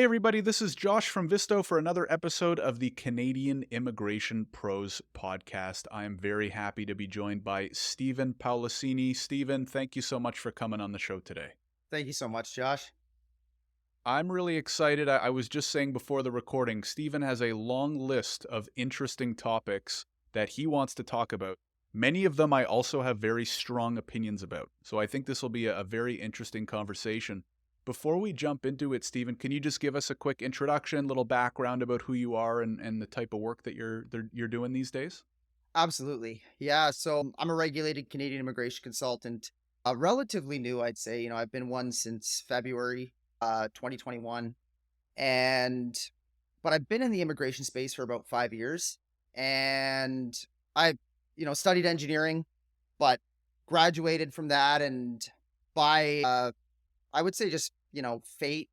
Hey everybody, this is Josh from Visto for another episode of the Canadian Immigration Pros podcast. I am very happy to be joined by Steven Paolasini. Steven, thank you so much for coming on the show today. Thank you so much, Josh. I'm really excited. I was just saying before the recording, Steven has a long list of interesting topics that he wants to talk about. Many of them I also have very strong opinions about. So I think this will be a very interesting conversation. Before we jump into it, Stephen, can you just give us a quick introduction, little background about who you are and the type of work that you're doing these days? Absolutely. Yeah. So I'm a regulated Canadian immigration consultant, relatively new, I'd say. I've been one since February 2021. And, but I've been in the immigration space for about 5 years. And I, studied engineering, but graduated from that. And by, I would say just, fate,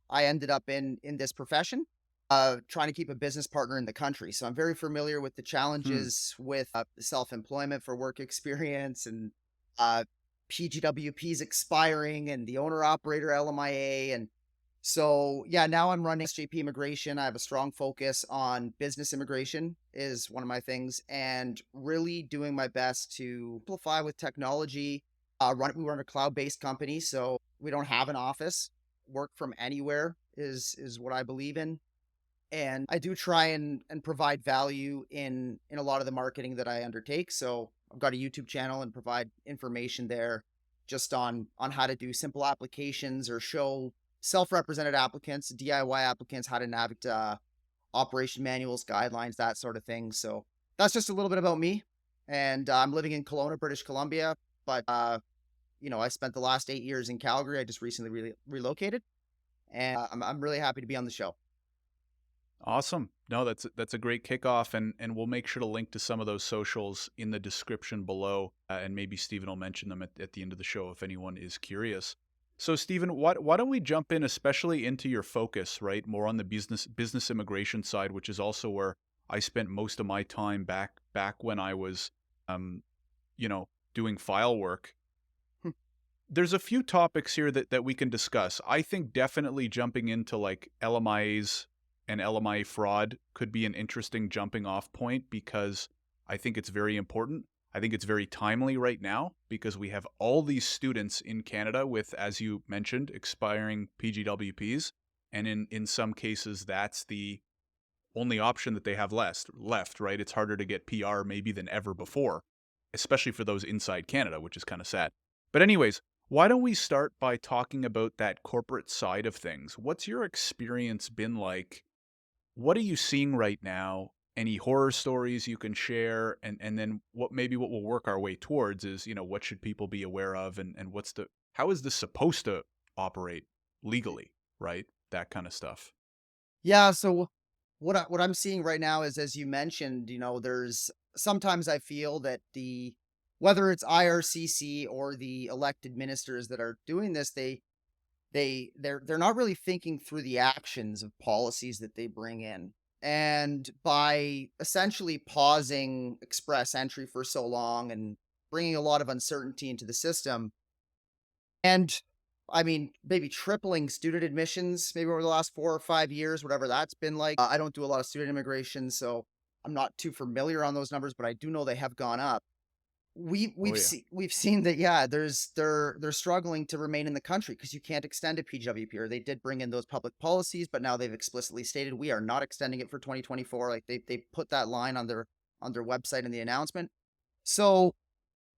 I ended up in this profession, trying to keep a business partner in the country. So I'm very familiar with the Hmm. challenges with self-employment for work experience and uh, PGWPs expiring and the owner operator LMIA. And so, yeah, now I'm running SJP immigration. I have a strong focus on business immigration is one of my things and really doing my best to simplify with technology. We run a cloud-based company, so we don't have an office. Work from anywhere is what I believe in, and I do try and provide value in a lot of the marketing that I undertake. So I've got a YouTube channel and provide information there just on how to do simple applications or show self-represented applicants, DIY applicants, how to navigate operation manuals, guidelines, that sort of thing. So that's just a little bit about me. And I'm living in Kelowna, British Columbia, but I spent the last 8 years in Calgary. I just recently relocated, and I'm really happy to be on the show. Awesome. No, that's a great kickoff, and we'll make sure to link to some of those socials in the description below, and maybe Stephen will mention them at the end of the show if anyone is curious. So, Stephen, why don't we jump in, especially into your focus, right? More on the business immigration side, which is also where I spent most of my time back when I was, um, doing file work. There's a few topics here that we can discuss. I think definitely jumping into like LMIAs and LMIA fraud could be an interesting jumping off point because I think it's very important. I think it's very timely right now because we have all these students in Canada with, as you mentioned, expiring PGWPs. And in some cases, that's the only option that they have left, right? It's harder to get PR maybe than ever before, especially for those inside Canada, which is kind of sad. But anyways, why don't we start by talking about that corporate side of things? What's your experience been like? What are you seeing right now? Any horror stories you can share? And then what we'll work our way towards is, what should people be aware of and how is this supposed to operate legally, right? That kind of stuff. Yeah, so what I'm seeing right now is, as you mentioned, there's sometimes I feel that the whether it's IRCC or the elected ministers that are doing this, they're not really thinking through the actions of policies that they bring in. And by essentially pausing express entry for so long and bringing a lot of uncertainty into the system, and I mean, maybe tripling student admissions, maybe over the last 4 or 5 years, whatever that's been like. I don't do a lot of student immigration, so I'm not too familiar on those numbers, but I do know they have gone up. Oh yeah. We've seen that, yeah, they're struggling to remain in the country because you can't extend a PWP, or they did bring in those public policies, but now they've explicitly stated we are not extending it for 2024. Like they put that line on their website in the announcement. So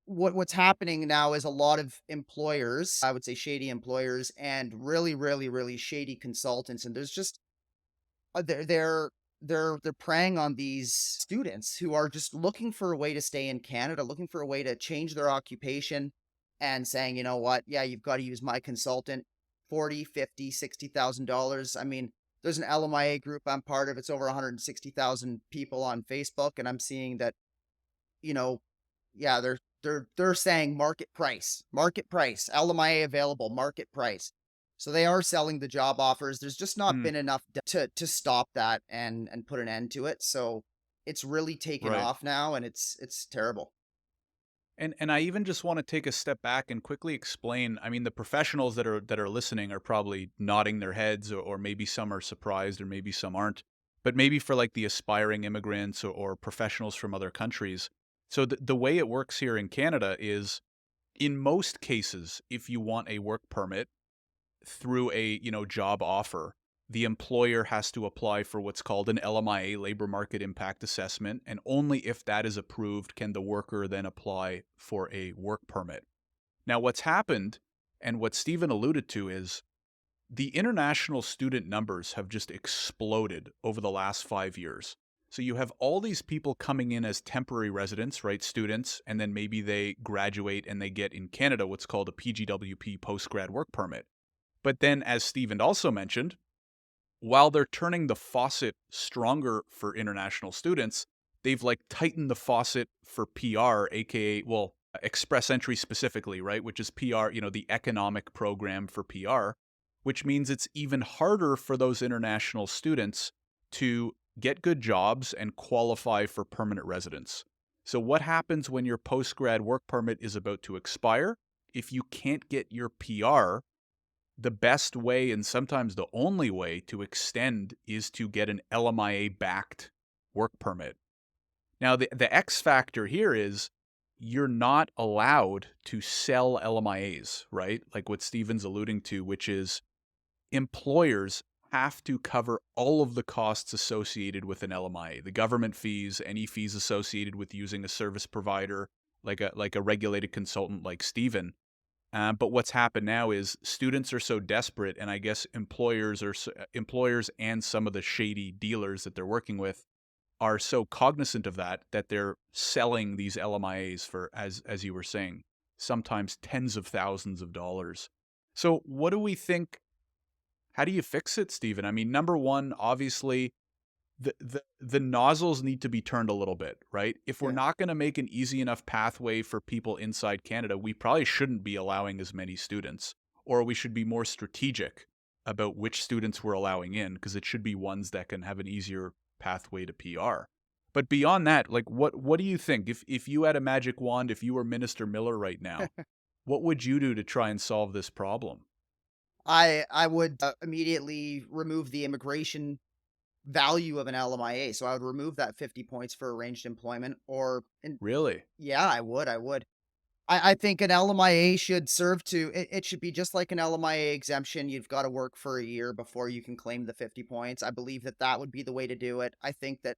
what's happening now is a lot of employers, I would say shady employers, and really, really, really shady consultants. And there's just they're preying on these students who are just looking for a way to stay in Canada, looking for a way to change their occupation and saying, you know what, yeah, you've got to use my consultant, 40, 50, $60,000. I mean, there's an LMIA group I'm part of. It's over 160,000 people on Facebook, and I'm seeing that, you know, yeah, they're saying market price, LMIA available, market price. So they are selling the job offers. There's just not Hmm. been enough to stop that and put an end to it. So it's really taken Right. off now, and it's terrible. And I even just want to take a step back and quickly explain. I mean, the professionals that are listening are probably nodding their heads, or maybe some are surprised, or maybe some aren't. But maybe for like the aspiring immigrants, or professionals from other countries. So the way it works here in Canada is, in most cases, if you want a work permit through a, job offer, the employer has to apply for what's called an LMIA, labor market impact assessment, and only if that is approved can the worker then apply for a work permit. Now, what's happened, and what Stephen alluded to, is the international student numbers have just exploded over the last 5 years. So you have all these people coming in as temporary residents, right? Students, and then maybe they graduate and they get in Canada what's called a PGWP, post-grad work permit. But then, as Stephen also mentioned, while they're turning the faucet stronger for international students, they've like tightened the faucet for PR, aka, well, express entry specifically, right? Which is PR, the economic program for PR, which means it's even harder for those international students to get good jobs and qualify for permanent residence. So, what happens when your post grad work permit is about to expire? If you can't get your PR, the best way, and sometimes the only way, to extend is to get an LMIA backed work permit. Now, the X factor here is you're not allowed to sell LMIAs, right? Like what Steven's alluding to, which is employers have to cover all of the costs associated with an LMIA, the government fees, any fees associated with using a service provider, like a regulated consultant like Steven. But what's happened now is students are so desperate, and I guess employers and some of the shady dealers that they're working with are so cognizant of that they're selling these LMIAs for, as you were saying, sometimes tens of thousands of dollars. So what do we think? How do you fix it, Stephen? I mean, number one, obviously, the nozzles need to be turned a little bit, right? If we're Yeah. not going to make an easy enough pathway for people inside Canada, we probably shouldn't be allowing as many students, or we should be more strategic about which students we're allowing in, because it should be ones that can have an easier pathway to PR. But beyond that, like what do you think? If you had a magic wand, if you were Minister Miller right now, what would you do to try and solve this problem? I would immediately remove the immigration value of an LMIA. So I would remove that 50 points for arranged employment or and Really? yeah, I would. I think an LMIA should serve to it should be just like an LMIA exemption. You've got to work for a year before you can claim the 50 points. I believe that that would be the way to do it. I think that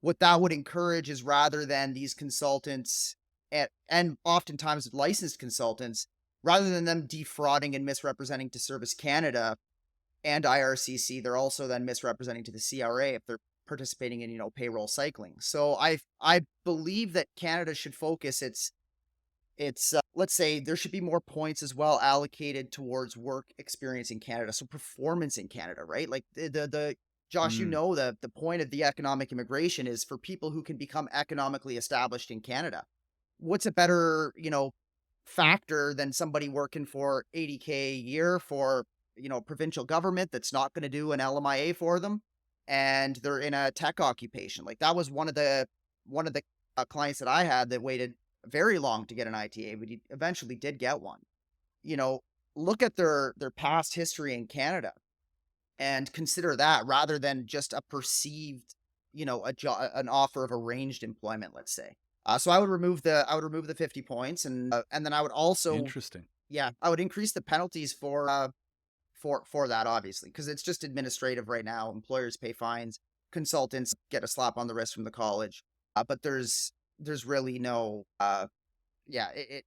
what that would encourage is, rather than these consultants and oftentimes licensed consultants, rather than them defrauding and misrepresenting to Service Canada and IRCC, they're also then misrepresenting to the CRA if they're participating in, payroll cycling. So I believe that Canada should focus its let's say there should be more points as well allocated towards work experience in Canada. So performance in Canada, right? Like the Josh, Mm, the point of the economic immigration is for people who can become economically established in Canada. What's a better, factor than somebody working for 80K a year for, provincial government that's not going to do an LMIA for them, and they're in a tech occupation. Like that was one of the clients that I had that waited very long to get an ITA, but he eventually did get one. You know, look at their past history in Canada and consider that, rather than just a perceived, an offer of arranged employment, let's say. So I would remove the 50 points, and then I would also, interesting. yeah, I would increase the penalties for that, obviously, because it's just administrative right now. Employers pay fines, consultants get a slap on the wrist from the college, but there's really no yeah, it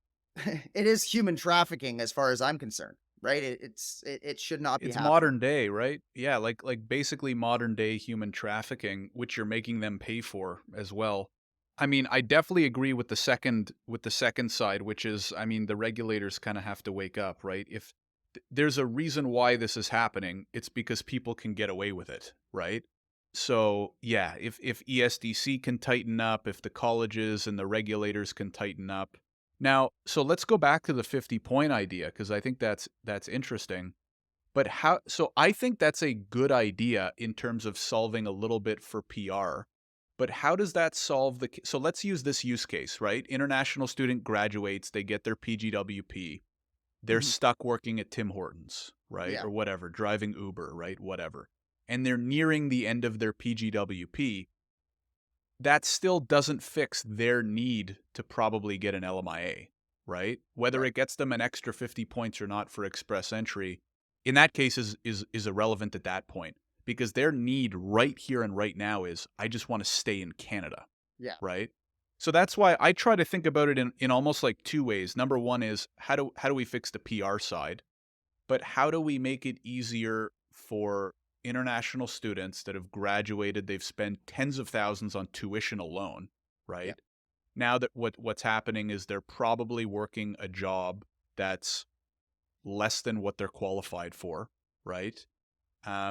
is human trafficking as far as I'm concerned, right? It should not be It's happening. modern day, right? Yeah, like basically modern day human trafficking, which you're making them pay for as well. I mean, I definitely agree with the second side, which is, I mean, the regulators kind of have to wake up, right? If there's a reason why this is happening, it's because people can get away with it, right? So, yeah, if ESDC can tighten up, if the colleges and the regulators can tighten up. Now, so let's go back to the 50-point idea, because I think that's interesting. But so I think that's a good idea in terms of solving a little bit for PR. But how does that solve so let's use this use case, right? International student graduates, they get their PGWP. They're Mhm. stuck working at Tim Hortons, right? Yeah. Or whatever, driving Uber, right? Whatever. And they're nearing the end of their PGWP. That still doesn't fix their need to probably get an LMIA, right? Whether Right. it gets them an extra 50 points or not for express entry, in that case is irrelevant at that point because their need right here and right now is I just want to stay in Canada, Yeah. right? So that's why I try to think about it in almost like two ways. Number one is how do we fix the PR side? But how do we make it easier for international students that have graduated, they've spent tens of thousands on tuition alone, Yeah. right? Now that what's happening is they're probably working a job that's less than what they're qualified for, right?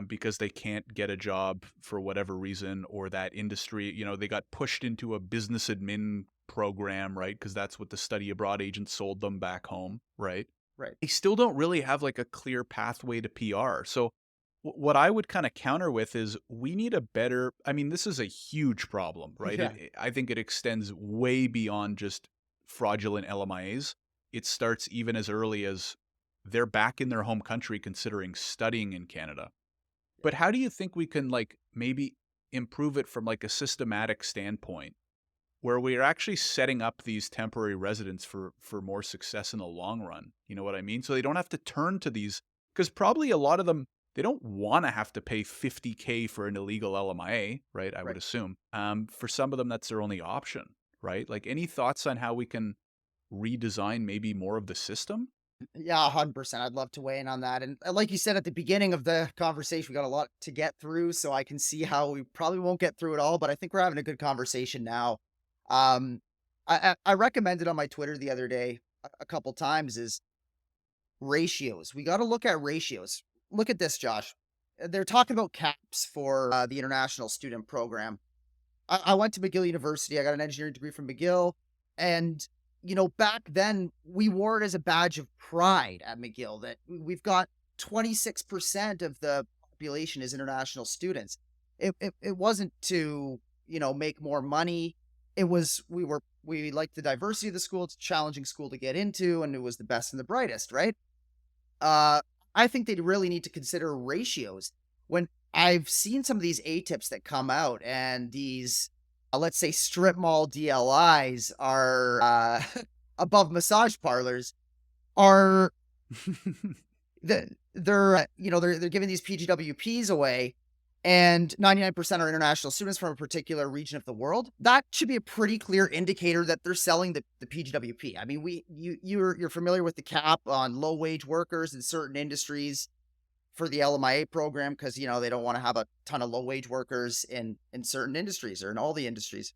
Because they can't get a job for whatever reason, or that industry, they got pushed into a business admin program, right? Because that's what the study abroad agent sold them back home, right? Right. They still don't really have like a clear pathway to PR. So what I would kind of counter with is we need a better, I mean, this is a huge problem, right? Yeah. I think it extends way beyond just fraudulent LMIAs. It starts even as early as they're back in their home country considering studying in Canada. But how do you think we can like maybe improve it from like a systematic standpoint where we're actually setting up these temporary residents for more success in the long run? You know what I mean? So they don't have to turn to these because probably a lot of them they don't want to have to pay 50K for an illegal LMIA, right? I would Right. assume. For some of them, that's their only option, right? Like any thoughts on how we can redesign maybe more of the system? Yeah, 100%. I'd love to weigh in on that. And like you said at the beginning of the conversation, we got a lot to get through, so I can see how we probably won't get through it all, but I think we're having a good conversation now. Um, I recommended on my Twitter the other day a couple times is ratios. We got to look at ratios. Look at this, Josh. They're talking about caps for the international student program. I went to McGill University. I got an engineering degree from McGill. And, back then we wore it as a badge of pride at McGill that we've got 26% of the population is international students. It wasn't to, make more money. It was, we liked the diversity of the school. It's a challenging school to get into, and it was the best and the brightest, right? Uh, I think they really need to consider ratios. When I've seen some of these ATIPs that come out and these, let's say, strip mall DLIs are above massage parlors, are they're giving these PGWPs away, and 99% are international students from a particular region of the world. That should be a pretty clear indicator that they're selling the PGWP. I mean, you're familiar with the cap on low wage workers in certain industries for the LMIA program because they don't want to have a ton of low wage workers in certain industries or in all the industries.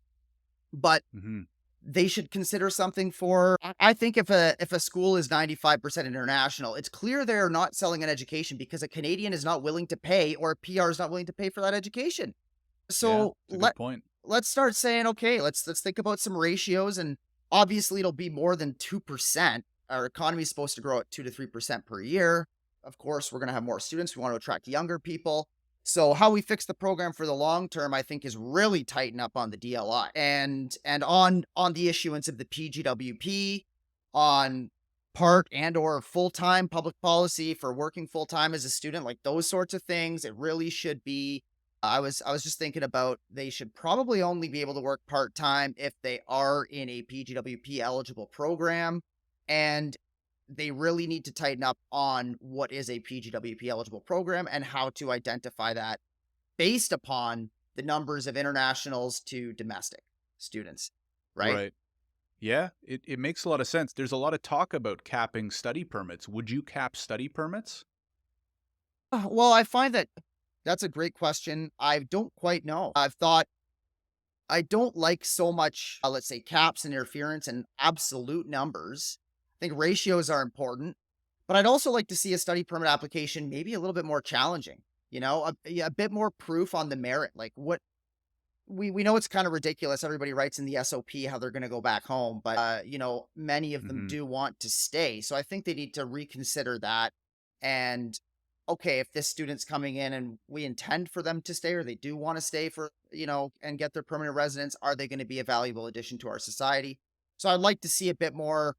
But Hmm. they should consider something for I think if a school is 95% international, it's clear they're not selling an education because a Canadian is not willing to pay or a PR is not willing to pay for that education. Yeah, So it's a good point. let's start saying, okay, let's think about some ratios, and obviously it'll be more than 2%. Our economy is supposed to grow at 2 to 3% per year. Of course, we're going to have more students. We want to attract younger people. So how we fix the program for the long term, I think, is really tighten up on the DLI and on the issuance of the PGWP, on part and or full-time public policy for working full-time as a student, like those sorts of things. It really should be I was just thinking about they should probably only be able to work part-time if they are in a PGWP eligible program, and they really need to tighten up on what is a PGWP eligible program and how to identify that based upon the numbers of internationals to domestic students, right? Right. Yeah, it makes a lot of sense. There's a lot of talk about capping study permits. Would you cap study permits? Well, I find that that's a great question. I don't quite know. I've thought I don't like so much, let's say, caps and interference and absolute numbers. I think ratios are important, but I'd also like to see a study permit application maybe a little bit more challenging. Yeah, a bit more proof on the merit. Like what we know it's kind of ridiculous. Everybody writes in the SOP how they're going to go back home, but many of them Hmm. do want to stay. So I think they need to reconsider that and okay, if this student's coming in and we intend for them to stay or they do want to stay for, and get their permanent residence, are they going to be a valuable addition to our society? So I'd like to see a bit more,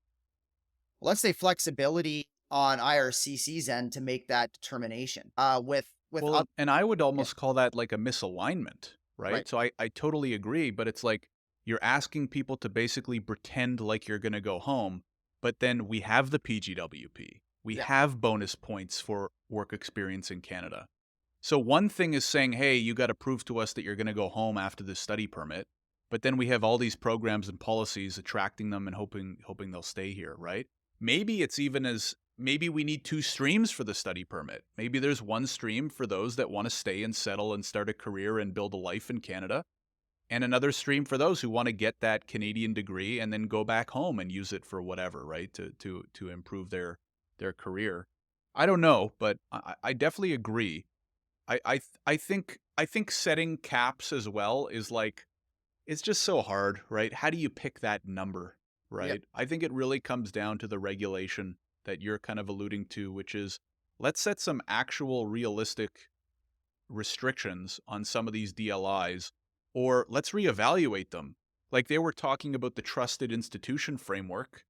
let's say, flexibility on IRCC's end to make that determination. With Well, and I would yeah, almost call that like a misalignment, right. right? So I totally agree, but it's like you're asking people to basically pretend like you're going to go home, but then we have the PGWP. We Yeah. have bonus points for work experience in Canada. So one thing is saying, hey, you got to prove to us that you're going to go home after this study permit. But then we have all these programs and policies attracting them and hoping they'll stay here, right? Maybe it's even as maybe we need two streams for the study permit. Maybe there's one stream for those that want to stay and settle and start a career and build a life in Canada, and another stream for those who want to get that Canadian degree and then go back home and use it for whatever, right? To improve their career. I don't know, but I definitely agree. I think setting caps as well is like it's just so hard, right? How do you pick that number, Yep. right? I think it really comes down to the regulation that you're kind of alluding to, which is let's set some actual realistic restrictions on some of these DLIs, or let's reevaluate them. Like they were talking about the trusted institution framework.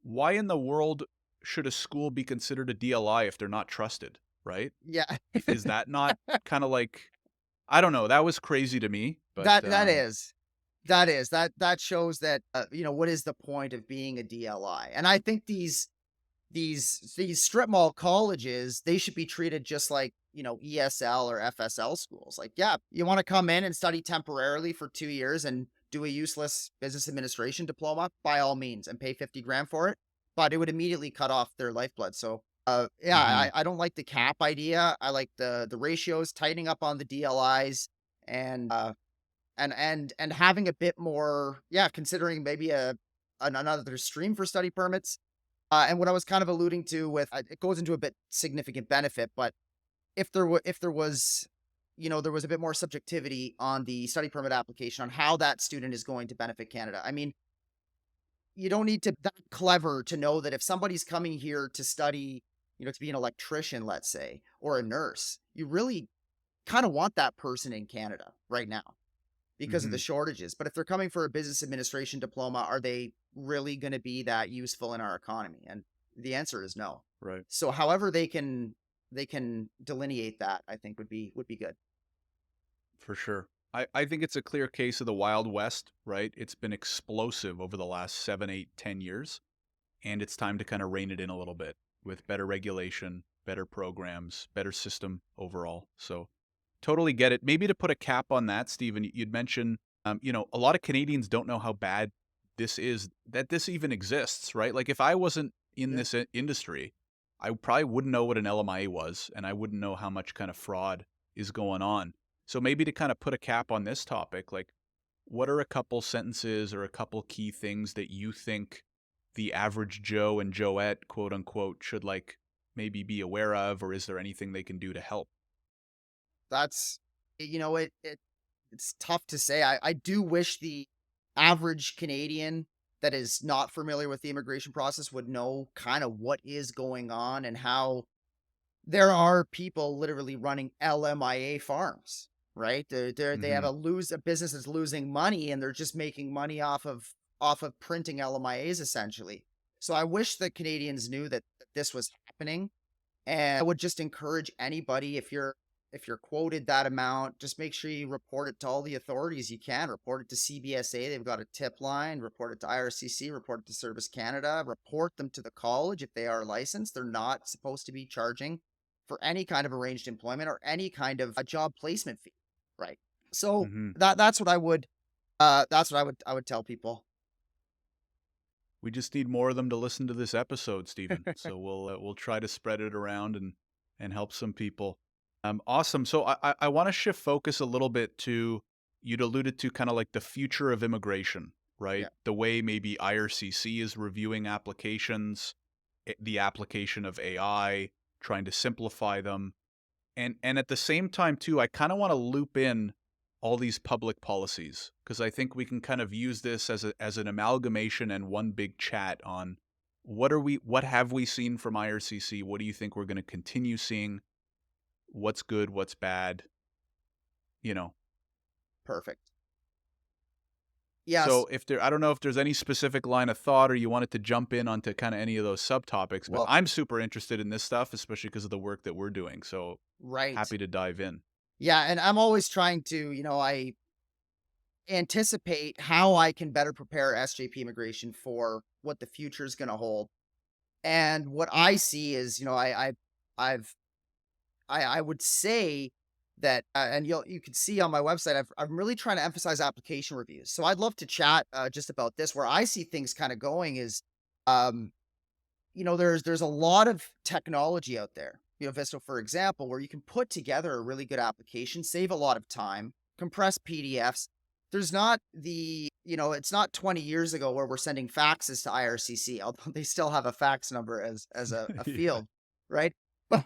Why in the world should a school be considered a DLI if they're not trusted, right? Yeah. Is that not kind of like I don't know, that was crazy to me, but That is. That shows that, what is the point of being a DLI? And I think these strip mall colleges, they should be treated just like, ESL or FSL schools. Like, yeah, you want to come in and study temporarily for 2 years and do a useless business administration diploma, by all means, and pay 50 grand for it. But it would immediately cut off their lifeblood. So, yeah, mhm, I don't like the cap idea. I like the ratios, tightening up on the DLIs, and and having a bit more, yeah, considering maybe another stream for study permits. And what I was kind of alluding to with, it goes into a bit significant benefit, but if there was, there was a bit more subjectivity on the study permit application on how that student is going to benefit Canada. I mean, you don't need to be that clever to know that if somebody's coming here to study, to be an electrician, let's say, or a nurse, you really kind of want that person in Canada right now because of the mhm, shortages. But if they're coming for a business administration diploma, are they really going to be that useful in our economy? And the answer is no. right, So however they can delineate that, I think would be good. for sure. I think it's a clear case of the Wild West, right? It's been explosive over the last 7, 8, 10 years, and it's time to kind of rein it in a little bit with better regulation, better programs, better system overall. So totally get it. Maybe to put a cap on that, Stephen, you'd mentioned, a lot of Canadians don't know how bad this is, that this even exists, right? Like if I wasn't in Yeah. this industry, I probably wouldn't know what an LMIA was, and I wouldn't know how much kind of fraud is going on. So maybe to kind of put a cap on this topic, like what are a couple sentences or a couple key things that you think the average Joe and Joette, quote unquote, should like maybe be aware of, or is there anything they can do to help? That's it's tough to say. I do wish the average Canadian that is not familiar with the immigration process would know kind of what is going on and how there are people literally running LMIA farms, right? They have Hmm. a business that's losing money and they're just making money off of printing LMIAs essentially. So I wish that Canadians knew that this was happening, and I would just encourage anybody, if you're quoted that amount, just make sure you report it to all the authorities you can. Report it to CBSA. They've got a tip line. Report it to IRCC. Report it to Service Canada. Report them to the college if they are licensed. They're not supposed to be charging for any kind of arranged employment or any kind of a job placement fee, right? So Hmm. that's what I would tell people. We just need more of them to listen to this episode, Stephen. So we'll try to spread it around and help some people. Awesome. So I want to shift focus a little bit to you'd alluded to kind of like the future of immigration, right? Yeah. The way maybe IRCC is reviewing applications, the application of AI, trying to simplify them, and at the same time too, I kind of want to loop in all these public policies because I think we can kind of use this as an amalgamation and one big chat on what have we seen from IRCC? What do you think we're going to continue seeing? what's good, what's bad, you know. Perfect. Yes. So if there, I don't know if there's any specific line of thought or you wanted to jump in onto kind of any of those subtopics, but Well, I'm super interested in this stuff, especially because of the work that we're doing. So right. happy to dive in. Yeah, and I'm always trying to, I anticipate how I can better prepare SJP immigration for what the future is going to hold. And what I see is, I've, I would say that, and you can see on my website, I'm really trying to emphasize application reviews. So I'd love to chat just about this. Where I see things kind of going is, um, there's a lot of technology out there. Visto, for example, where you can put together a really good application, save a lot of time, compress PDFs. There's not it's not 20 years ago where we're sending faxes to IRCC, although they still have a fax number as a Yeah. field, right? But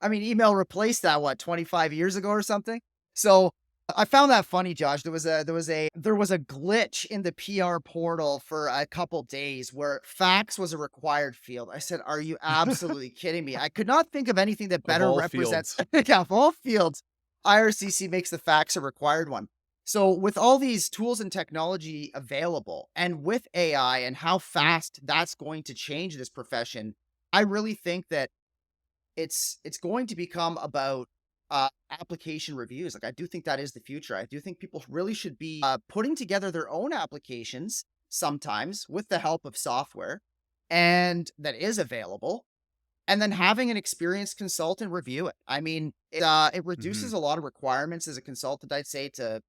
I mean, email replaced that, what, 25 years ago or something? So I found that funny, Josh. There was a glitch in the PR portal for a couple days where fax was a required field. I said, "Are you absolutely kidding me?" I could not think of anything that Of better all represents fields. yeah, of all fields, IRCC makes the fax a required one. So with all these tools and technology available, and with AI and how fast that's going to change this profession, I really think that it's going to become about application reviews. Like, I do think that is the future. I do think people really should be putting together their own applications sometimes with the help of software and that is available, and then having an experienced consultant review it. I mean, it Hmm. reduces a lot of requirements as a consultant, I'd say, to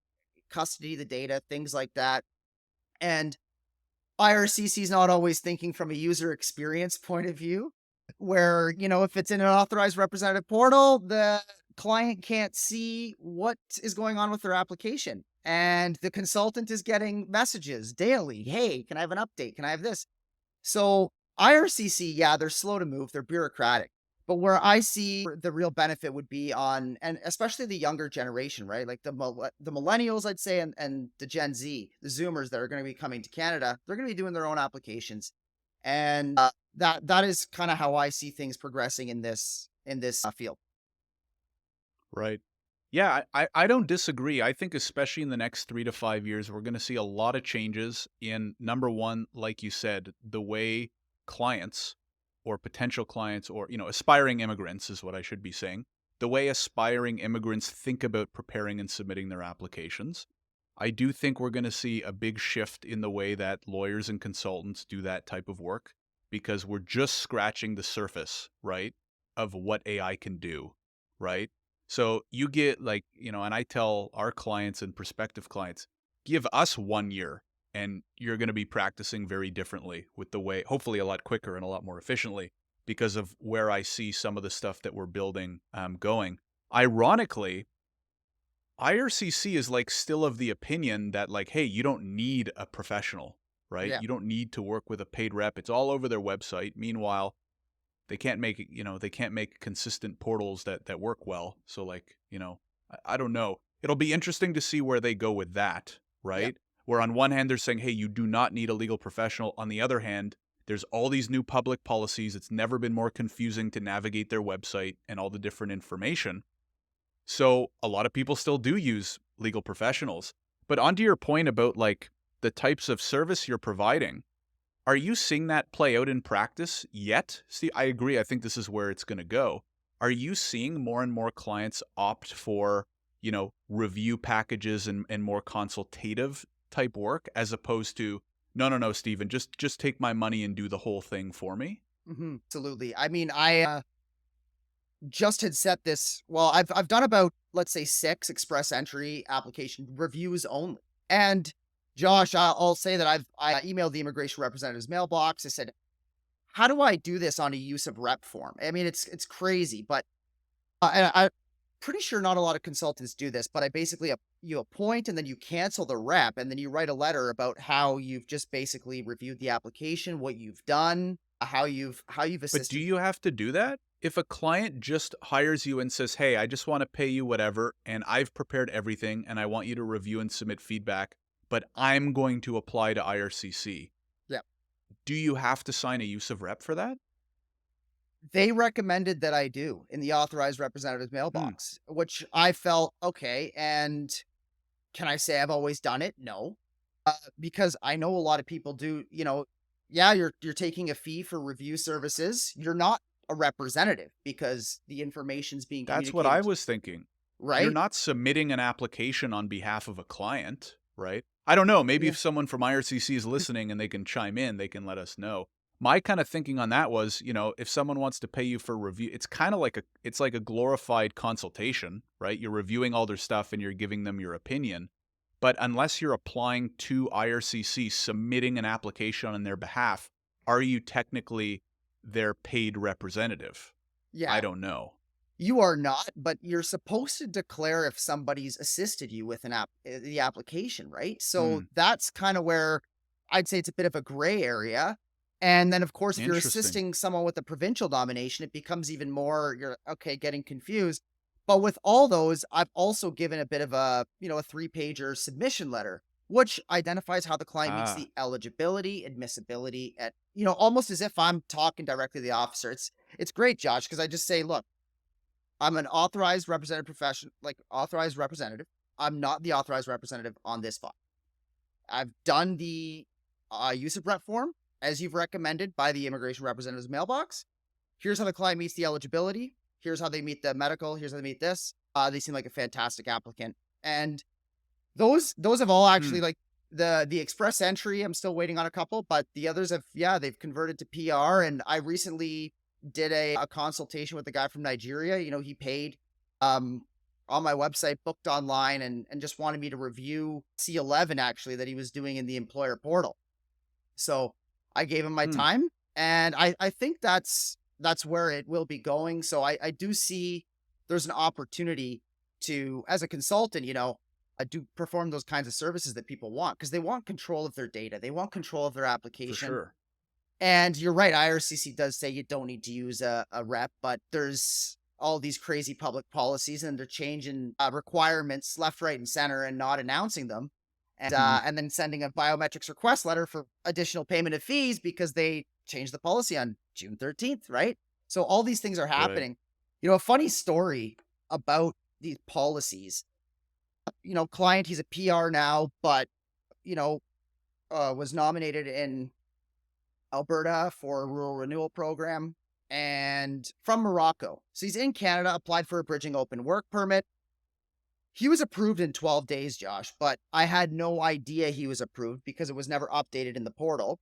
custody the data, things like that. And IRCC is not always thinking from a user experience point of view, where, if it's in an authorized representative portal, the client can't see what is going on with their application. And the consultant is getting messages daily. Hey, can I have an update? Can I have this? So IRCC, yeah, they're slow to move, they're bureaucratic. But where I see the real benefit would be on, and especially the younger generation, right? Like the millennials, I'd say, and the Gen Z, the Zoomers that are going to be coming to Canada, they're going to be doing their own applications, and that is kind of how I see things progressing in this field. Right. Yeah, I don't disagree. I think especially in the next 3 to 5 years, we're going to see a lot of changes in number one, like you said, the way clients or potential clients or, aspiring immigrants is what I should be saying. The way aspiring immigrants think about preparing and submitting their applications. I do think we're going to see a big shift in the way that lawyers and consultants do that type of work because we're just scratching the surface, right, of what AI can do, right? So you get like, and I tell our clients and prospective clients, give us 1 year and you're going to be practicing very differently with the way, hopefully a lot quicker and a lot more efficiently because of where I see some of the stuff that we're building going. Ironically, IRCC is like still of the opinion that like, hey, you don't need a professional, right? Yeah, You don't need to work with a paid rep. It's all over their website. Meanwhile, they can't make consistent portals that work well. So like, I don't know. It'll be interesting to see where they go with that, yeah. right? Where on one hand they're saying, hey, you do not need a legal professional. On the other hand, there's all these new public policies. It's never been more confusing to navigate their website and all the different information. So a lot of people still do use legal professionals. But onto your point about like the types of service you're providing, are you seeing that play out in practice yet? See, I agree. I think this is where it's going to go. Are you seeing more and more clients opt for, review packages and more consultative type work as opposed to, no, no, no, Stephen, just take my money and do the whole thing for me? Absolutely. I mean, I just had set this. Well, I've done about, let's say, 6 express entry application reviews only. And Josh, I'll say that I emailed the immigration representative's mailbox. I said, "How do I do this on a use of rep form?" I mean, it's crazy, but I'm pretty sure not a lot of consultants do this. But I basically you appoint and then you cancel the rep, and then you write a letter about how you've just basically reviewed the application, what you've done, how you've But do assisted. you have to do that? If a client just hires you and says, hey, I just want to pay you whatever, and I've prepared everything, and I want you to review and submit feedback, but I'm going to apply to IRCC, Yeah. do you have to sign a use of rep for that? They recommended that I do in the authorized representative's Hmm, mailbox, which I felt, okay, and can I say I've always done it? No. Because I know a lot of people do, yeah, you're taking a fee for review services. You're not a representative because the information's being that's what I communicated, was thinking. You're right? not submitting an application on behalf of a client, right? I don't know, maybe Yeah. if someone from IRCC is listening and they can chime in, they can let us know. My kind of thinking on that was, if someone wants to pay you for review, it's kind of like it's like a glorified consultation, right? You're reviewing all their stuff and you're giving them your opinion. But unless you're applying to IRCC, submitting an application on their behalf, are you technically their paid representative? I Yeah. don't know. You are not, but you're supposed to declare if somebody's assisted you with the application, right? So Hmm, that's kind of where I'd say it's a bit of a gray area. And then of course, if you're interesting. assisting someone with a provincial nomination, it becomes even more you're okay, getting confused. But with all those, I've also given a bit of a 3-pager submission letter, which identifies how the client meets Ah, the eligibility, admissibility, at almost as if I'm talking directly to the officer. It's great, Josh, because I just say, look, I'm an authorized representative profession like authorized representative. I'm not the authorized representative on this file. I've done the use of rep form as you've recommended by the immigration representative's mailbox. Here's how the client meets the eligibility. Here's how they meet the medical. Here's how they meet this. They seem like a fantastic applicant, and those have all hmm. actually like the express entry. I'm still waiting on a couple, but the others have they've converted to PR. And I recently did a consultation with a guy from Nigeria. He paid um on my website, booked online, and just wanted me to review C11 actually that he was doing in the employer portal. So I gave him my Hmm. time, and I think that's where it will be going. So I do see there's an opportunity to, as a consultant, I do perform those kinds of services that people want because they want control of their data, they want control of their For application. sure. And you're right, IRCC does say you don't need to use a rep, but there's all these crazy public policies and they're changing requirements left, right, and center and not announcing them. Mhm. And then sending a biometrics request letter for additional payment of fees because they changed the policy on June 13th, right? So all these things are Right. happening. A funny story about these policies, client, he's a PR now, but, you know, was nominated in Alberta for a rural renewal program and from Morocco. So he's in Canada, applied for a bridging open work permit. He was approved in 12 days, Josh, but I had no idea he was approved because it was never updated in the portal.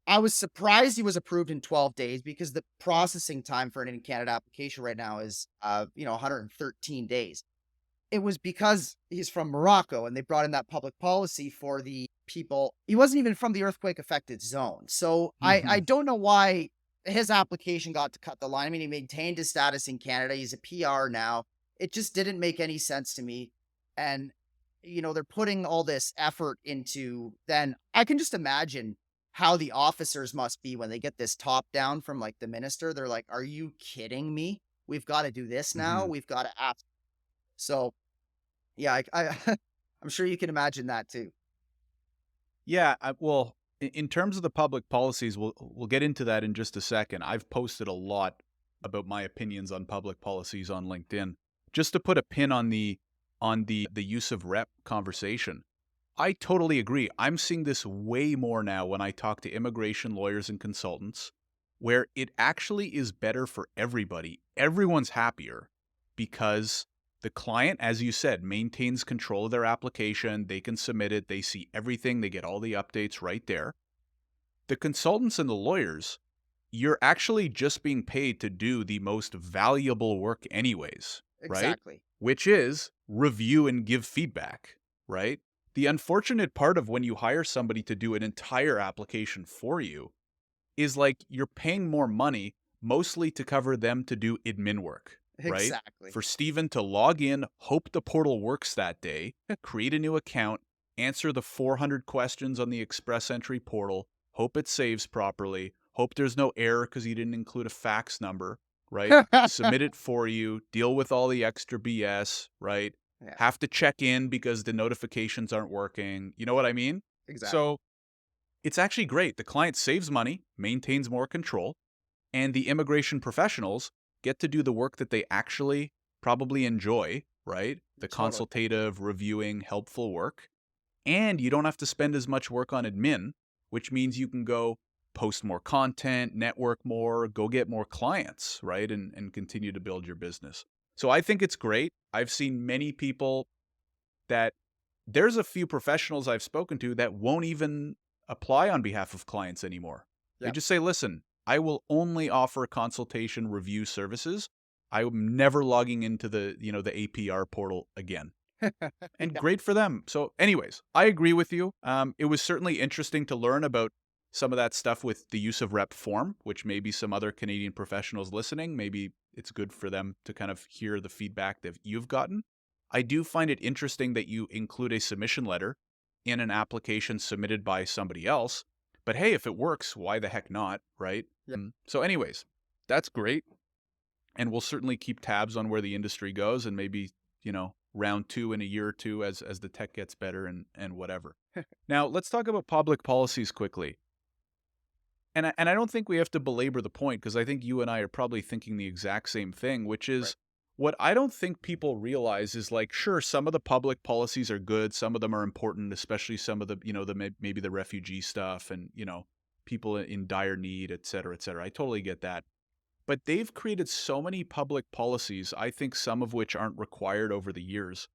I was surprised he was approved in 12 days because the processing time for an in Canada application right now is 113 days. It was because he's from Morocco and they brought in that public policy for the people. He wasn't even from the earthquake affected zone. So I Mhm. don't know why his application got to cut the line. I mean, he maintained his status in Canada. He's a PR now. It just didn't make any sense to me. And they're putting all this effort into, then I can just imagine how the officers must be when they get this top down from like the minister. They're like, "Are you kidding me? We've got to do this now. Mhm. We've got to ask." So yeah, I'm sure you can imagine that too. Yeah, well, in terms of the public policies, we'll get into that in just a second. I've posted a lot about my opinions on public policies on LinkedIn. Just to put a pin on the use of rep conversation. I totally agree. I'm seeing this way more now when I talk to immigration lawyers and consultants, where it actually is better for everybody. Everyone's happier because the client, as you said, maintains control of their application. They can submit it, they see everything, they get all the updates right there. The consultants and the lawyers, you're actually just being paid to do the most valuable work, anyways, right? Exactly. Which is review and give feedback, right? The unfortunate part of when you hire somebody to do an entire application for you is like you're paying more money mostly to cover them to do admin work, right? Exactly. For Steven to log in, hope the portal works that day, create a new account, answer the 400 questions on the Express Entry portal, hope it saves properly, hope there's no error because you didn't include a fax number, right? Submit it for you, deal with all the extra BS, right? Yeah, Have to check in because the notifications aren't working. You know what I mean? exactly. So it's actually great. The client saves money, maintains more control, And the immigration professionals get to do the work that they actually probably enjoy, right? The Totally. consultative, reviewing, helpful work. And you don't have to spend as much work on admin, which means you can go post more content, network more, go get more clients, right? And continue to build your business. So I think it's great. I've seen many people that there's a few professionals I've spoken to that won't even apply on behalf of clients anymore. They Yep. just say, listen, I will only offer consultation review services. I'm never logging into the APR portal again. And Yeah. great for them. So anyways, I agree with you. It was certainly interesting to learn about some of that stuff with the use of rep form, which maybe some other Canadian professionals listening, maybe it's good for them to kind of hear the feedback that you've gotten. I do find it interesting that you include a submission letter in an application submitted by somebody else. But hey, if it works, why the heck not, right? Yeah. So anyways, that's great. And we'll certainly keep tabs on where the industry goes and maybe, round two in a year or two as the tech gets better and whatever. Now, let's talk about public policies quickly. And I don't think we have to belabor the point because I think you and I are probably thinking the exact same thing, which Right. is what I don't think people realize is like, sure, some of the public policies are good, some of them are important, especially some of maybe the refugee stuff and, people in dire need, et cetera, et cetera. I totally get that. But they've created so many public policies, I think some of which aren't required over the years.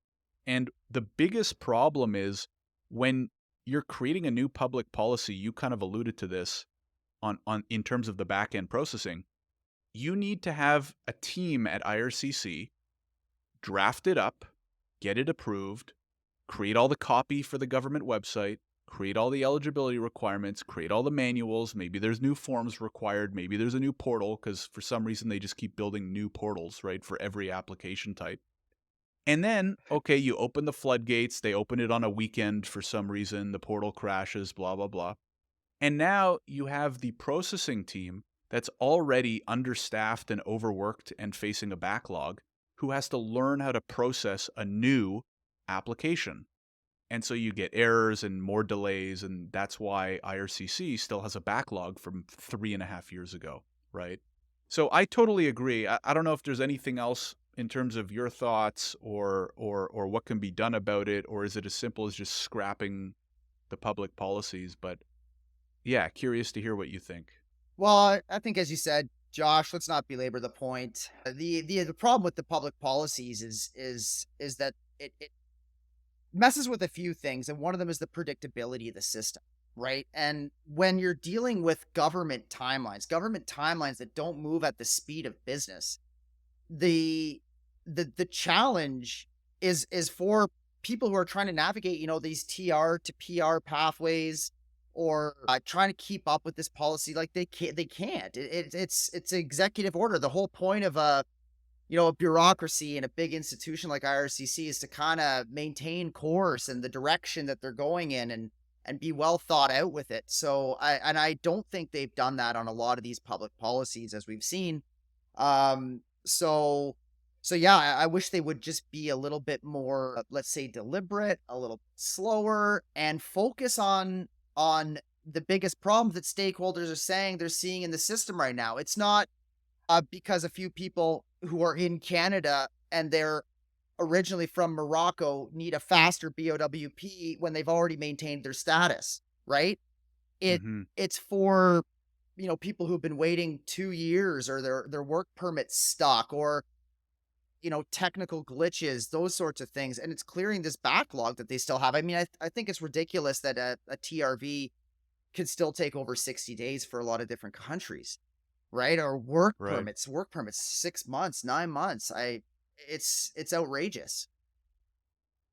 And the biggest problem is when you're creating a new public policy, you kind of alluded to this on in terms of the back end processing, you need to have a team at IRCC draft it up, get it approved, create all the copy for the government website, create all the eligibility requirements, create all the manuals. Maybe there's new forms required. Maybe there's a new portal because for some reason they just keep building new portals, right, for every application type. And then, okay, you open the floodgates. They open it on a weekend for some reason. The portal crashes, blah, blah, blah. And now you have the processing team that's already understaffed and overworked and facing a backlog who has to learn how to process a new application. And so you get errors and more delays, and that's why IRCC still has a backlog from 3.5 years ago, right? So I totally agree. I don't know if there's anything else in terms of your thoughts or what can be done about it, or is it as simple as just scrapping the public policies? But yeah, curious to hear what you think. Well, I think as you said, Josh, let's not belabor the point. The problem with the public policies is that it messes with a few things, and one of them is the predictability of the system, right? And when you're dealing with government timelines that don't move at the speed of business, the the challenge is for people who are trying to navigate, these TR to PR pathways or trying to keep up with this policy. Like they can't. It's an executive order. The whole point of a bureaucracy in a big institution like IRCC is to kind of maintain course and the direction that they're going in and be well thought out with it. So I don't think they've done that on a lot of these public policies as we've seen. So yeah, I wish they would just be a little bit more, let's say, deliberate, a little slower, and focus on the biggest problems that stakeholders are saying they're seeing in the system right now. It's not because a few people who are in Canada and they're originally from Morocco need a faster BOWP when they've already maintained their status, right? It Hmm. it's for people who've been waiting 2 years or their work permit stuck or technical glitches, those sorts of things, and it's clearing this backlog that they still have. I mean, I think it's ridiculous that a TRV could still take over 60 days for a lot of different countries. Right? Or Right. work permits, 6 months, 9 months. It's outrageous.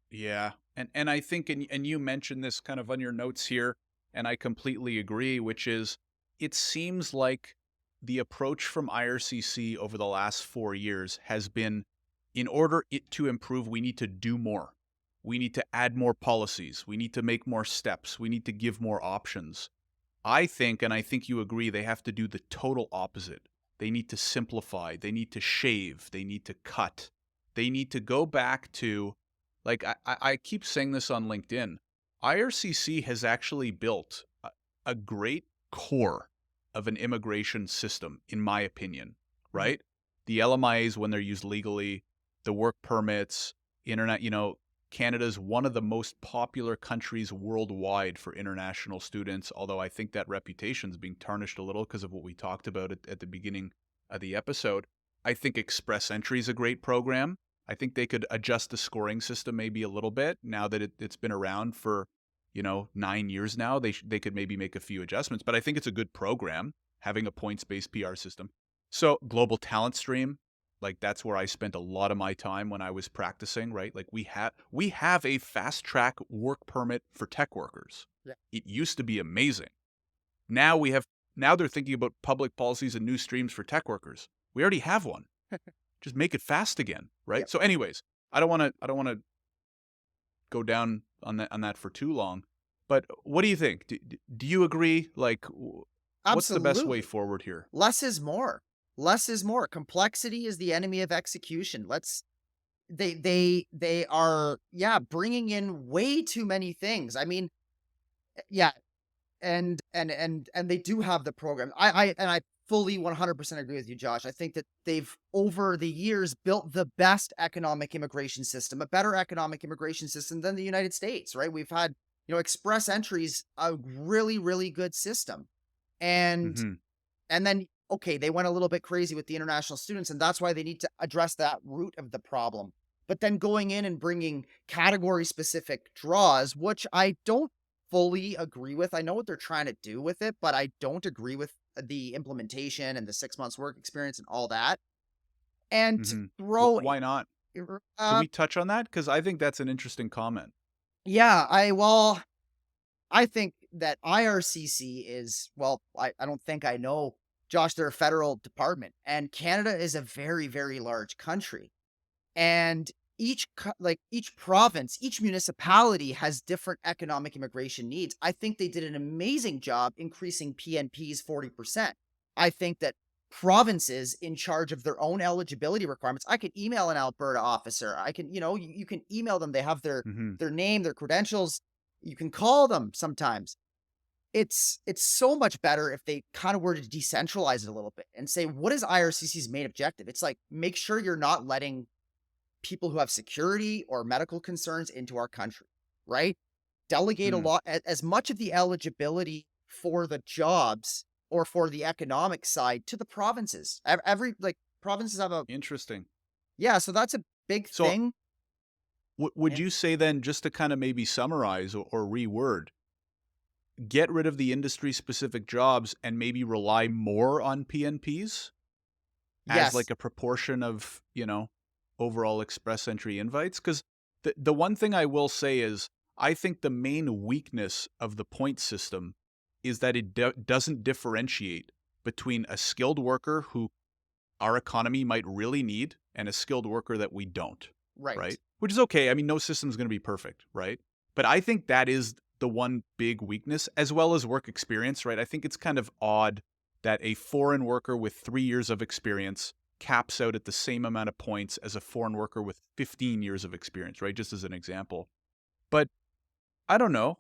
Yeah. And I think and you mentioned this kind of on your notes here, and I completely agree, which is it seems like the approach from IRCC over the last 4 years has been in order it to improve, we need to do more. We need to add more policies. We need to make more steps. We need to give more options. I think, and I think you agree, they have to do the total opposite. They need to simplify. They need to shave. They need to cut. They need to go back to, like, I keep saying this on LinkedIn. IRCC has actually built a great core. of an immigration system, in my opinion, Mhm. right? The LMIAs, when they're used legally, the work permits, internet, Canada's one of the most popular countries worldwide for international students, although I think that reputation is being tarnished a little because of what we talked about at the beginning of the episode. I think Express Entry is a great program. I think they could adjust the scoring system maybe a little bit now that it's been around for 9 years now. They could maybe make a few adjustments, but I think it's a good program having a points based PR system. So Global Talent Stream, like that's where I spent a lot of my time when I was practicing, right? Like we have a fast track work permit for tech workers. Yeah. It used to be amazing. Now they're thinking about public policies and new streams for tech workers. We already have one. Just make it fast again, right? Yep. So anyways, I don't want to go down on that for too long. But what do you think? Do you agree? Like, what's the best way Absolutely. forward here? Less is more. Less is more. Complexity is the enemy of execution. They are, yeah, bringing in way too many things. I mean, yeah, and they do have the program. I fully 100% agree with you, Josh. I think that they've over the years built the best economic immigration system, a better economic immigration system than the United States, right? We've had, express entries, a really, really good system. And Hmm. and then, okay, they went a little bit crazy with the international students, and that's why they need to address that root of the problem. But then going in and bringing category specific draws, which I don't fully agree with. I know what they're trying to do with it, but I don't agree with the implementation and the 6 months work experience and all that. And to Hmm. throw, Why not? Can uh, we touch on that? Because I think that's an interesting comment. yeah, I think that IRCC is, well, I don't think I know, Josh, they're a federal department, and Canada is a very, very large country. And each province, each municipality has different economic immigration needs. I think they did an amazing job increasing PNPs 40%. I think that provinces in charge of their own eligibility requirements, I could email an Alberta officer. I can, you can email them. They have Hmm. their name, their credentials. You can call them sometimes. It's so much better if they kind of were to decentralize it a little bit and say, what is IRCC's main objective? It's like, make sure you're not letting people who have security or medical concerns into our country, right? Delegate a Hmm. lot, as much of the eligibility for the jobs or for the economic side to the provinces. Every, like, provinces have a, Interesting. yeah, so that's a big So, thing. would Yeah. you say then, just to kind of maybe summarize or reword, get rid of the industry specific jobs and maybe rely more on PNPs as like Yes. a proportion of, overall express entry invites? Because the one thing I will say is I think the main weakness of the point system is that it doesn't differentiate between a skilled worker who our economy might really need and a skilled worker that we don't, Right. right? Which is okay. I mean, no system's going to be perfect, right? But I think that is the one big weakness, as well as work experience, right? I think it's kind of odd that a foreign worker with 3 years of experience caps out at the same amount of points as a foreign worker with 15 years of experience, right? Just as an example. But I don't know.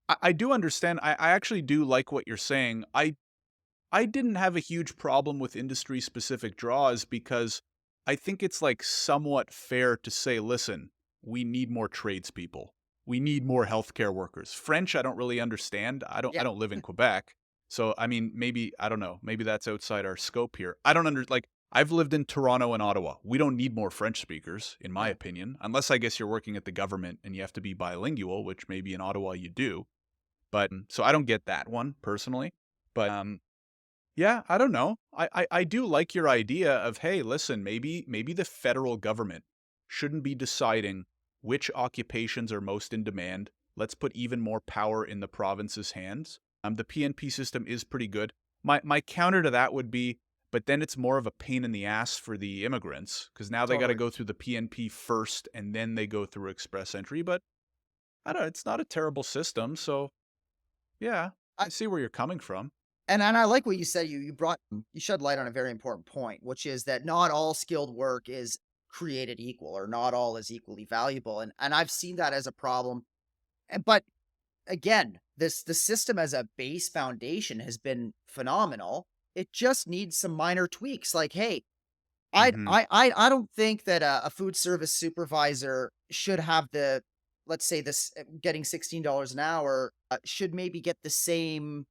I do understand. I actually do like what you're saying. I didn't have a huge problem with industry specific draws because I think it's like somewhat fair to say, listen, we need more tradespeople. We need more healthcare workers. French, I don't really understand. I Yeah. don't live in Quebec. So I mean, maybe I don't know. Maybe that's outside our scope here. I don't like I've lived in Toronto and Ottawa. We don't need more French speakers, in my No. opinion, unless I guess you're working at the government and you have to be bilingual, which maybe in Ottawa you do. But so I don't get that one personally. But yeah, I don't know. I do like your idea of, hey, listen, maybe the federal government shouldn't be deciding which occupations are most in demand. Let's put even more power in the province's hands. The PNP system is pretty good. My counter to that would be, but then it's more of a pain in the ass for the immigrants because now they got to Totally. go through the PNP first and then they go through express entry. But I don't know, it's not a terrible system. So yeah, I, I see where you're coming from. and I like what you said. You shed light on a very important point, which is that not all skilled work is created equal, or not all is equally valuable. And I've seen that as a problem. But again, the system as a base foundation has been phenomenal. It just needs some minor tweaks. Like, hey, Mhm. I don't think that a food service supervisor should have the, let's say this getting $16 an hour should maybe get the same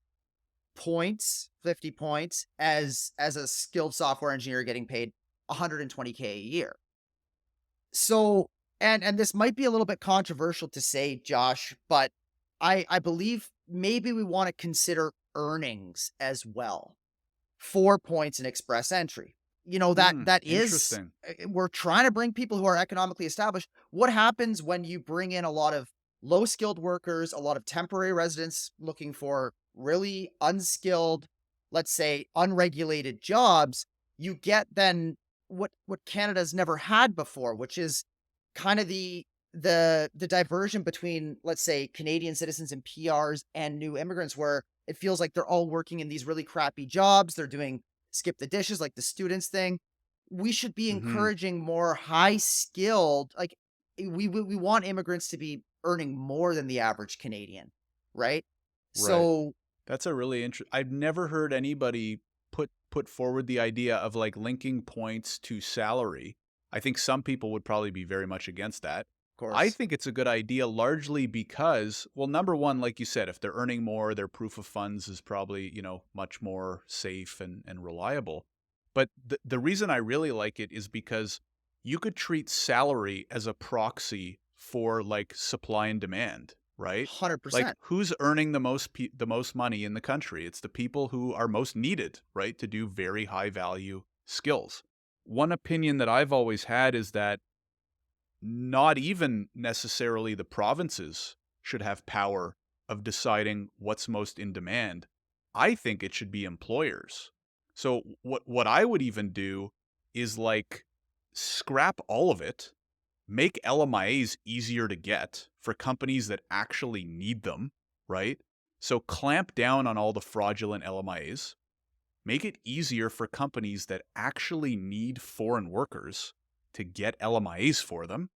points, 50 points as a skilled software engineer getting paid 120K a year. So, and this might be a little bit controversial to say, Josh, but I believe maybe we want to consider earnings as well. 4 points in express entry. You know, Hmm, that is interesting. we're trying to bring people who are economically established. What happens when you bring in a lot of low-skilled workers, a lot of temporary residents looking for really unskilled, let's say, unregulated jobs? You get then what Canada's never had before, which is kind of the diversion between, let's say, Canadian citizens and PRs and new immigrants, where it feels like they're all working in these really crappy jobs. They're doing skip the dishes, like the students thing. We should be Mhm. encouraging more high skilled, like we want immigrants to be earning more than the average Canadian, right? Right. So That's a really I've never heard anybody put forward the idea of, like, linking points to salary. I think some people would probably be very much against that. of I course, think it's a good idea largely because, well, number 1, like you said, if they're earning more, their proof of funds is probably, much more safe and reliable. But the reason I really like it is because you could treat salary as a proxy for, like, supply and demand, right? Like, 100%. who's earning the most money in the country? It's the people who are most needed, right, to do very high value skills. One opinion that I've always had is that not even necessarily the provinces should have power of deciding what's most in demand. I think it should be employers. So what I would even do is, like, scrap all of it, make LMIAs easier to get for companies that actually need them, right? So clamp down on all the fraudulent LMIAs, make it easier for companies that actually need foreign workers to get LMIAs for them.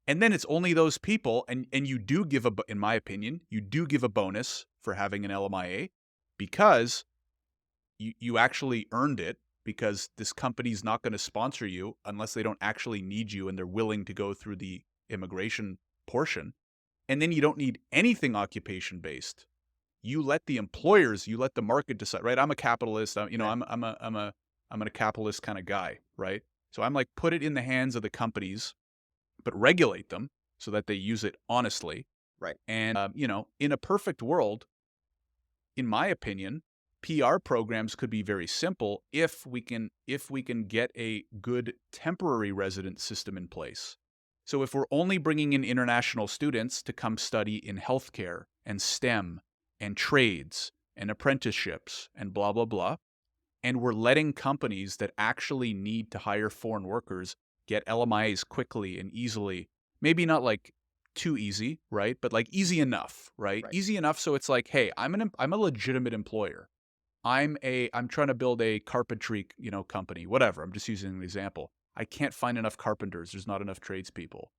And then it's only those people, and you do give in my opinion, you do give a bonus for having an LMIA because you actually earned it, because this company's not going to sponsor you unless they don't actually need you and they're willing to go through the immigration portion. And then you don't need anything occupation based. You let the market decide, right? I'm a capitalist. Right. I'm a capitalist kind of guy, right? So I'm like, put it in the hands of the companies, but regulate them so that they use it honestly. Right. And in a perfect world, in my opinion, PR programs could be very simple if we can get a good temporary resident system in place. So if we're only bringing in international students to come study in healthcare and STEM and trades and apprenticeships and blah blah blah, and we're letting companies that actually need to hire foreign workers get LMIAs quickly and easily. Maybe not like too easy, right? But like easy enough, right? Right. Easy enough so it's like, hey, I'm a legitimate employer. I'm trying to build a carpentry, company, whatever. I'm just using an example. I can't find enough carpenters. There's not enough tradespeople.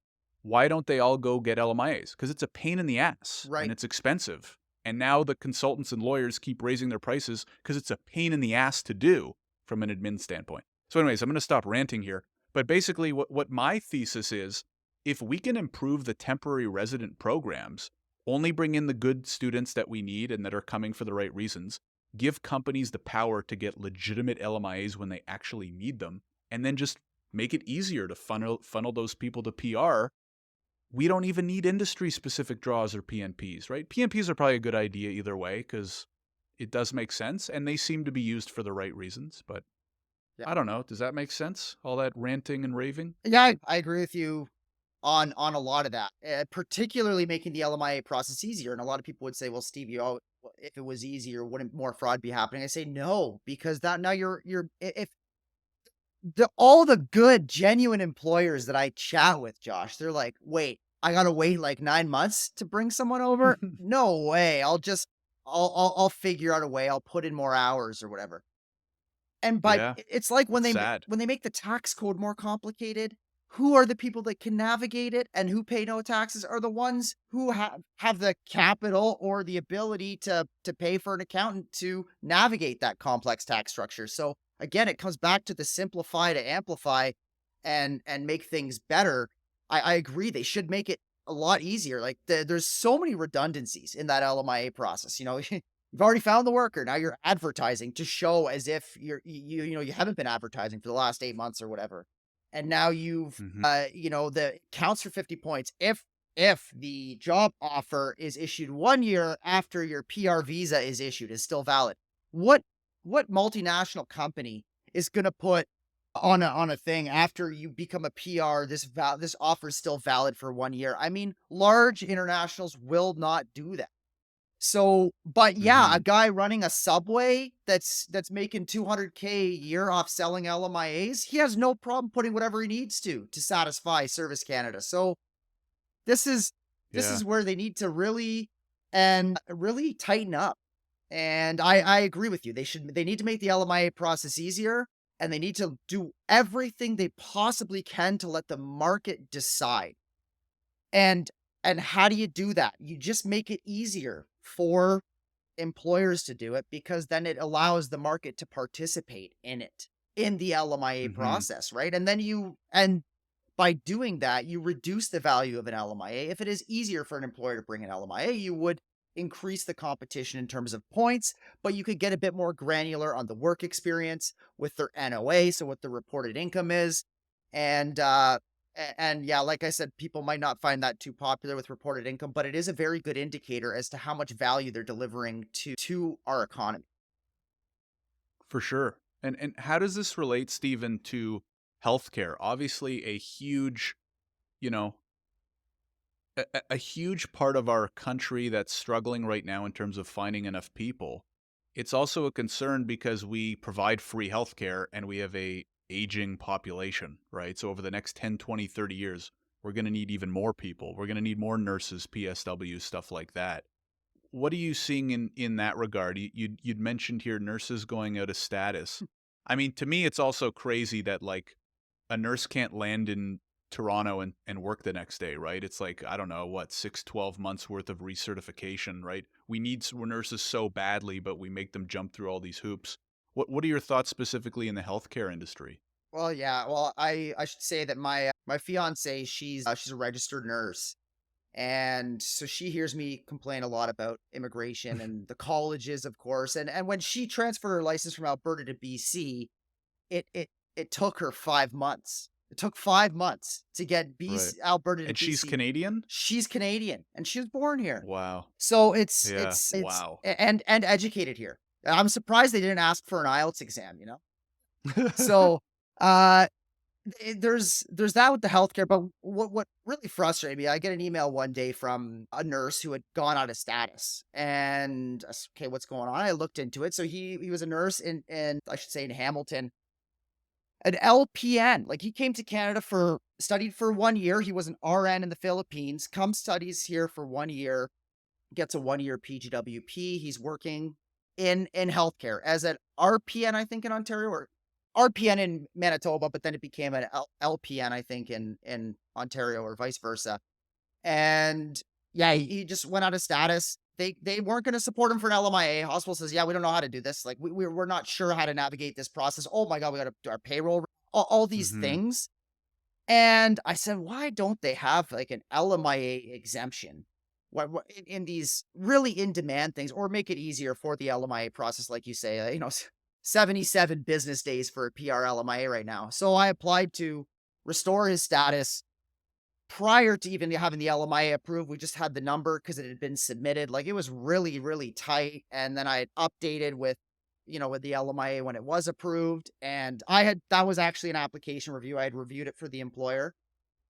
Why don't they all go get LMIAs? Because it's a pain in the ass and Right. it's expensive. And now the consultants and lawyers keep raising their prices because it's a pain in the ass to do from an admin standpoint. So, anyways, I'm going to stop ranting here. But basically, what my thesis is, if we can improve the temporary resident programs, only bring in the good students that we need and that are coming for the right reasons, give companies the power to get legitimate LMIAs when they actually need them, and then just make it easier to funnel those people to PR. We don't even need industry specific draws or PNPs, right? PNPs are probably a good idea either way because it does make sense and they seem to be used for the right reasons. But Yeah. I don't know. Does that make sense? All that ranting and raving? Yeah, I agree with you on a lot of that, particularly making the LMIA process easier. And a lot of people would say, "Well, Steve, well, if it was easier, wouldn't more fraud be happening?" I say, "No, because that now if the all the good, genuine employers that I chat with, Josh, they're like, "Wait, I gotta wait like 9 months to bring someone over? No way! I'll figure out a way. I'll put in more hours or whatever." And by Yeah, it's like it's sad. when they make the tax code more complicated. who are the people that can navigate it and who pay no taxes are the ones who have the capital or the ability to pay for an accountant to navigate that complex tax structure. So again, it comes back to the simplify to amplify and make things better. I agree. They should make it a lot easier. Like there's so many redundancies in that LMIA process. You know, you've already found the worker. Now you're advertising to show as if you haven't been advertising for the last 8 months or whatever. And now you've, Hmm. the counts for 50 points. If the job offer is issued 1 year after your PR visa is issued, is still valid. What what multinational company is going to put on a thing after you become a PR, this offer is still valid for 1 year? I mean, large internationals will not do that. So, but yeah, a Hmm. guy running a Subway that's making 200K a year off selling LMIAs, he has no problem putting whatever he needs to satisfy Service Canada. So this is this Yeah. is where they need to really tighten up. And I agree with you. They need to make the LMIA process easier, and they need to do everything they possibly can to let the market decide. And how do you do that? You just make it easier for employers to do it, because then it allows the market to participate in it, in the LMIA Hmm. process, right? And then by doing that, you reduce the value of an LMIA. If it is easier for an employer to bring an LMIA, you would increase the competition in terms of points, but you could get a bit more granular on the work experience with their NOA, so what the reported income is. And and yeah, like I said, people might not find that too popular with reported income, but it is a very good indicator as to how much value they're delivering to our economy. For sure. And how does this relate, Stephen, to healthcare? Obviously, a huge, you know, a huge part of our country that's struggling right now in terms of finding enough people. It's also a concern because we provide free healthcare and we have a aging population, right? So over the next 10, 20, 30 years, we're going to need even more people. We're going to need more nurses, PSWs, stuff like that. What are you seeing in that regard? You'd mentioned here nurses going out of status. I mean, to me, it's also crazy that like a nurse can't land in Toronto and work the next day, right? It's like, I don't know, what, 6, 12 months worth of recertification, right? We need nurses so badly, but we make them jump through all these hoops. What are your thoughts specifically in the healthcare industry? Well, yeah. Well, I should say that my fiance, she's a registered nurse. And so she hears me complain a lot about immigration and the colleges, of course. And when she transferred her license from Alberta to BC, it took her 5 months. It took 5 months to get Right. Alberta to And she's BC. Canadian? She's Canadian and she was born here. Wow. So Yeah. Wow. and educated here. I'm surprised they didn't ask for an IELTS exam. So uh there's that with the healthcare, but what really frustrated me, I get an email one day from a nurse who had gone out of status, and I okay, what's going on? I looked into it. So he was a nurse in I should say in Hamilton, an LPN. Like he came to Canada for studied for 1 year. He was an RN in the Philippines. Comes studies here for 1 year, gets a 1 year PGWP. He's working in healthcare as an RPN, I think, in Ontario, or RPN in Manitoba, but then it became an LPN, I think, in Ontario, or vice versa. And yeah, he just went out of status. They weren't going to support him for an LMIA. Hospital says, yeah, we don't know how to do this. Like we're not sure how to navigate this process. Oh my god, we got to do our payroll. All these Mhm. things. And I said, why don't they have like an LMIA exemption? What in these really in demand things, or make it easier for the LMIA process, like you say, 77 business days for a PR LMIA right now. So I applied to restore his status prior to even having the LMIA approved. We just had the number because it had been submitted. Like it was really, really tight. And then I had updated with the LMIA when it was approved. And that was actually an application review. I had reviewed it for the employer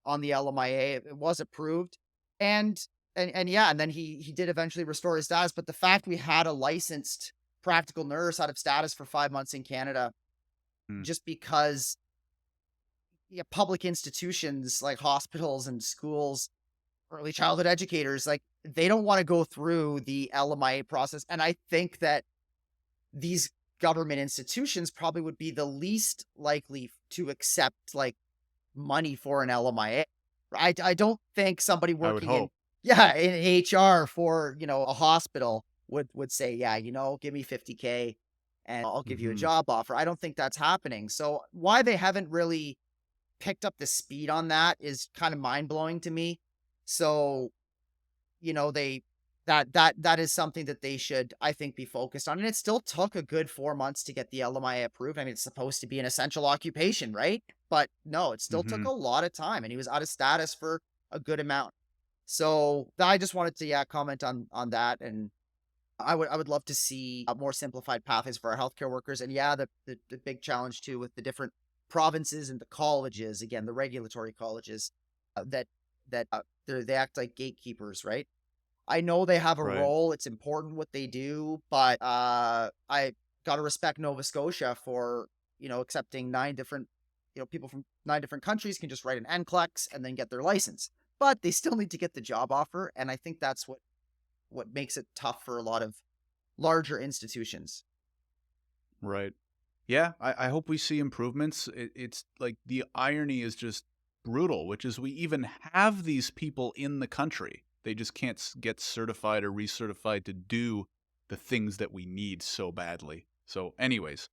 on the LMIA. It was approved. And yeah, and then he did eventually restore his status. But the fact we had a licensed practical nurse out of status for 5 months in Canada, Mm. just because, yeah, public institutions like hospitals and schools, early childhood educators, like they don't want to go through the LMIA process. And I think that these government institutions probably would be the least likely to accept like money for an LMIA. I don't think somebody I would working in hope. yeah, in HR for, a hospital would say, "Yeah, give me 50K and I'll give you a Hmm. job offer." I don't think that's happening. So why they haven't really picked up the speed on that is kind of mind-blowing to me. So, they that is something that they should, I think, be focused on. And it still took a good 4 months to get the LMIA approved. I mean, it's supposed to be an essential occupation, right? But no, it still took Hmm. a lot of time, and he was out of status for a good amount. So I just wanted to, yeah, comment on that. And I would love to see more simplified pathways for our healthcare workers. And yeah, the big challenge too with the different provinces and the colleges, again, the regulatory colleges, they act like gatekeepers, right? I know they have a Right. role. It's important what they do, but I gotta respect Nova Scotia for accepting nine different people from nine different countries can just write an NCLEX and then get their license, but they still need to get the job offer, and I think that's what makes it tough for a lot of larger institutions. Right. Yeah, I hope we see improvements. It's like the irony is just brutal, which is we even have these people in the country. They just can't get certified or recertified to do the things that we need so badly. So, anyways,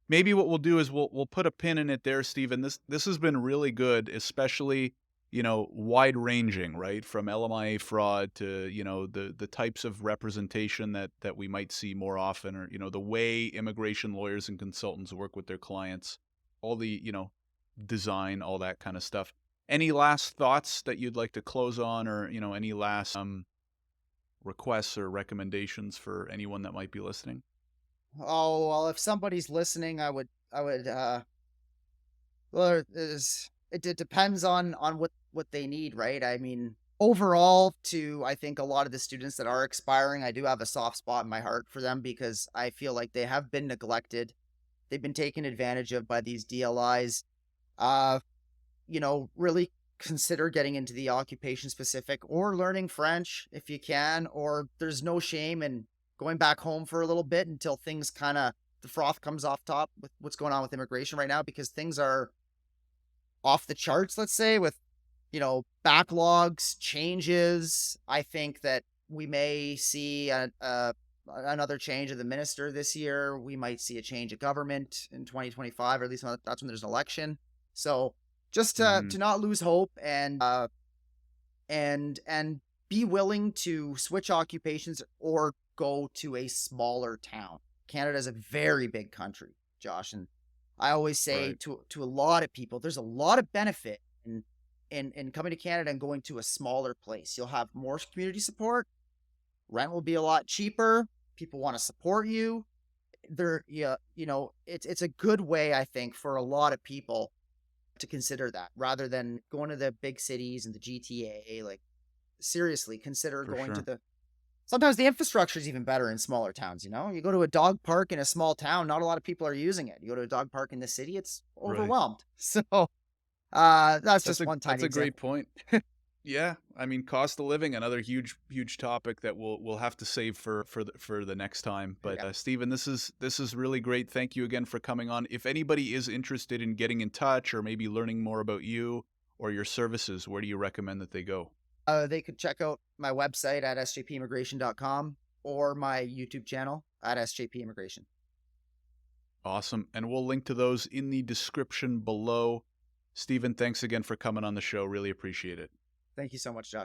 maybe what we'll do is we'll put a pin in it there, Stephen. This has been really good, especially wide ranging, right? From LMIA fraud to the types of representation that we might see more often, or the way immigration lawyers and consultants work with their clients, all the design, all that kind of stuff. Any last thoughts that you'd like to close on, or any last requests or recommendations for anyone that might be listening? Oh well, if somebody's listening, I would well, it depends on what they need, right? I mean, overall, to I think a lot of the students that are expiring, I do have a soft spot in my heart for them because I feel like they have been neglected. They've been taken advantage of by these DLIs. Uh, really consider getting into the occupation specific or learning French if you can, or there's no shame in going back home for a little bit until things kind of the froth comes off top with what's going on with immigration right now because things are off the charts, let's say, with, backlogs, changes. I think that we may see another change of the minister this year. We might see a change of government in 2025, or at least that's when there's an election. So just to Hmm. not lose hope and be willing to switch occupations or go to a smaller town. Canada is a very big country, Josh, and I always say Right. to a lot of people, there's a lot of benefit in coming to Canada and going to a smaller place. You'll have more community support. Rent will be a lot cheaper. People want to support you. Yeah, it's a good way, I think, for a lot of people to consider that rather than going to the big cities and the GTA. Like, seriously, consider For going to sure. the sometimes the infrastructure is even better in smaller towns, You go to a dog park in a small town, not a lot of people are using it. You go to a dog park in the city, it's Right. overwhelmed. So, that's That's just a one that's tiny a great example. point. Yeah, I mean, cost of living, another huge topic that we'll have to save for the next time. But Yeah. Stephen, this is really great. Thank you again for coming on. If anybody is interested in getting in touch or maybe learning more about you or your services, where do you recommend that they go? They could check out my website at sjpimmigration.com or my YouTube channel at sjpimmigration. Awesome, and we'll link to those in the description below. Stephen, thanks again for coming on the show. Really appreciate it. Thank you so much, Josh.